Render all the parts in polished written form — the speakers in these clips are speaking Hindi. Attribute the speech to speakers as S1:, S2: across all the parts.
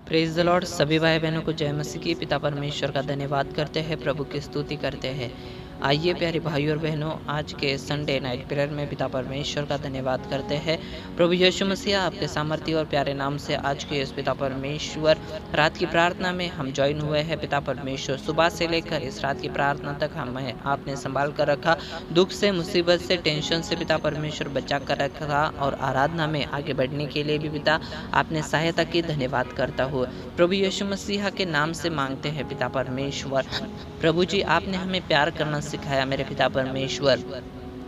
S1: Praise the Lord. सभी भाई बहनों को जय मसीह की। पिता परमेश्वर का धन्यवाद करते हैं, प्रभु की स्तुति करते हैं। आइए प्यारे भाइयों और बहनों, आज के संडे नाइट प्रेयर में पिता परमेश्वर का धन्यवाद करते हैं। प्रभु यीशु मसीह आपके सामर्थ्य और प्यारे नाम से आज के इस पिता परमेश्वर रात की प्रार्थना में हम ज्वाइन हुए हैं। पिता परमेश्वर, सुबह से लेकर इस रात की प्रार्थना तक हमें आपने संभाल कर रखा। दुख से, मुसीबत से, टेंशन से पिता परमेश्वर बचा कर रखा और आराधना में आगे बढ़ने के लिए भी पिता आपने सहायता की। धन्यवाद करता हूँ प्रभु यीशु मसीह के नाम से मांगते हैं पिता परमेश्वर। प्रभु जी, आपने हमें प्यार करना सिखाया मेरे पिता परमेश्वर।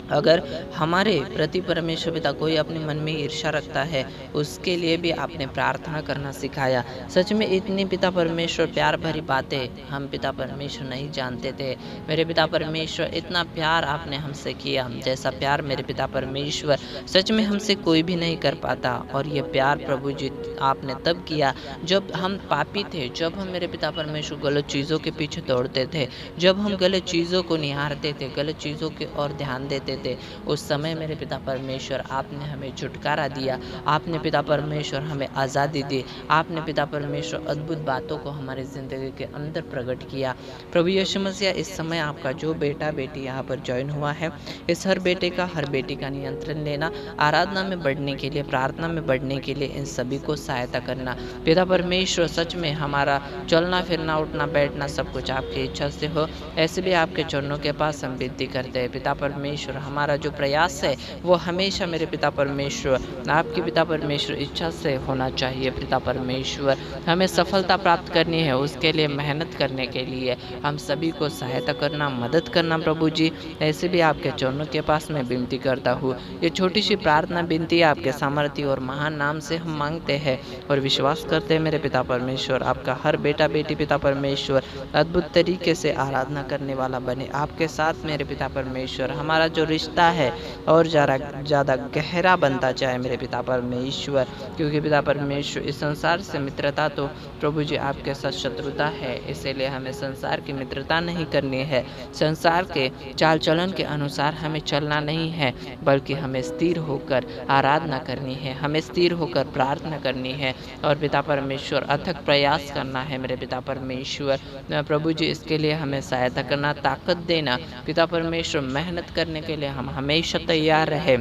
S1: अगर हमारे प्रति परमेश्वर पिता कोई अपने मन में ईर्ष्या रखता है, उसके लिए भी आपने प्रार्थना करना सिखाया। सच में इतनी पिता परमेश्वर प्यार भरी बातें हम पिता परमेश्वर नहीं जानते थे। मेरे पिता परमेश्वर, इतना प्यार आपने हमसे किया जैसा प्यार मेरे पिता परमेश्वर सच में हमसे कोई भी नहीं कर पाता। और ये प्यार प्रभु जी आपने तब किया जब हम पापी थे, जब हम मेरे पिता परमेश्वर गलत चीज़ों के पीछे दौड़ते थे, जब हम गलत चीज़ों को निहारते थे, गलत चीज़ों की ओर ध्यान देते थे। उस समय मेरे पिता परमेश्वर आपने हमें छुटकारा दिया। आपने पिता परमेश्वर हमें आज़ादी दी। आपने पिता परमेश्वर अद्भुत बातों को हमारी ज़िंदगी के अंदर प्रकट किया। प्रभु यीशु मसीह, इस समय आपका जो बेटा बेटी यहाँ पर ज्वाइन हुआ है, इस हर बेटे का, हर बेटी का नियंत्रण लेना, आराधना में बढ़ने के लिए, प्रार्थना में बढ़ने के लिए इन सभी को सहायता करना। पिता परमेश्वर, सच में हमारा चलना फिरना, उठना बैठना सब कुछ आपकी इच्छा से हो, ऐसे भी आपके चरणों के पास हम विनती करते हैं। पिता परमेश्वर, हमारा जो प्रयास है वो हमेशा मेरे पिता परमेश्वर आपकी पिता परमेश्वर इच्छा से होना चाहिए। पिता परमेश्वर, हमें सफलता प्राप्त करनी है, उसके लिए मेहनत करने के लिए हम सभी को सहायता करना, मदद करना प्रभु जी। ऐसे भी आपके चरणों के पास मैं विनती करता हूँ। ये छोटी सी प्रार्थना विनती आपके सामर्थ्य और महान नाम से हम मांगते हैं और विश्वास करते हैं मेरे पिता परमेश्वर। आपका हर बेटा बेटी पिता परमेश्वर अद्भुत तरीके से आराधना करने वाला बने आपके साथ मेरे पिता परमेश्वर। हमारा जो रिश्ता है और ज़्यादा गहरा बनता जाए मेरे पिता परमेश्वर, क्योंकि पिता परमेश्वर इस संसार से मित्रता तो प्रभु जी आपके साथ शत्रुता है। इसीलिए हमें संसार की मित्रता नहीं करनी है, संसार के चाल चलन के अनुसार हमें चलना नहीं है, बल्कि हमें स्थिर होकर आराधना करनी है, हमें स्थिर होकर प्रार्थना करनी है और पिता परमेश्वर अथक प्रयास करना है मेरे पिता परमेश्वर। प्रभु जी, इसके लिए हमें सहायता करना, ताकत देना पिता परमेश्वर। मेहनत करने के लिए हम हमेशा तैयार रहे।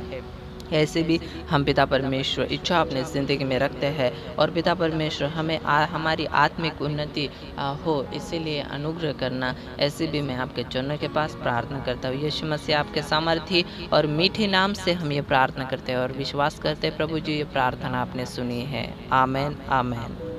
S1: ऐसे भी हम पिता परमेश्वर इच्छा अपने ज़िंदगी में रखते हैं और पिता परमेश्वर हमें हमारी आत्मिक उन्नति हो, इसीलिए अनुग्रह करना। ऐसे भी मैं आपके चरणों के पास प्रार्थना करता हूँ। यीशु मसीह आपके सामर्थ्य और मीठे नाम से हम ये प्रार्थना करते हैं और विश्वास करते हैं प्रभु जी, ये प्रार्थना आपने सुनी है। आमेन, आमेन।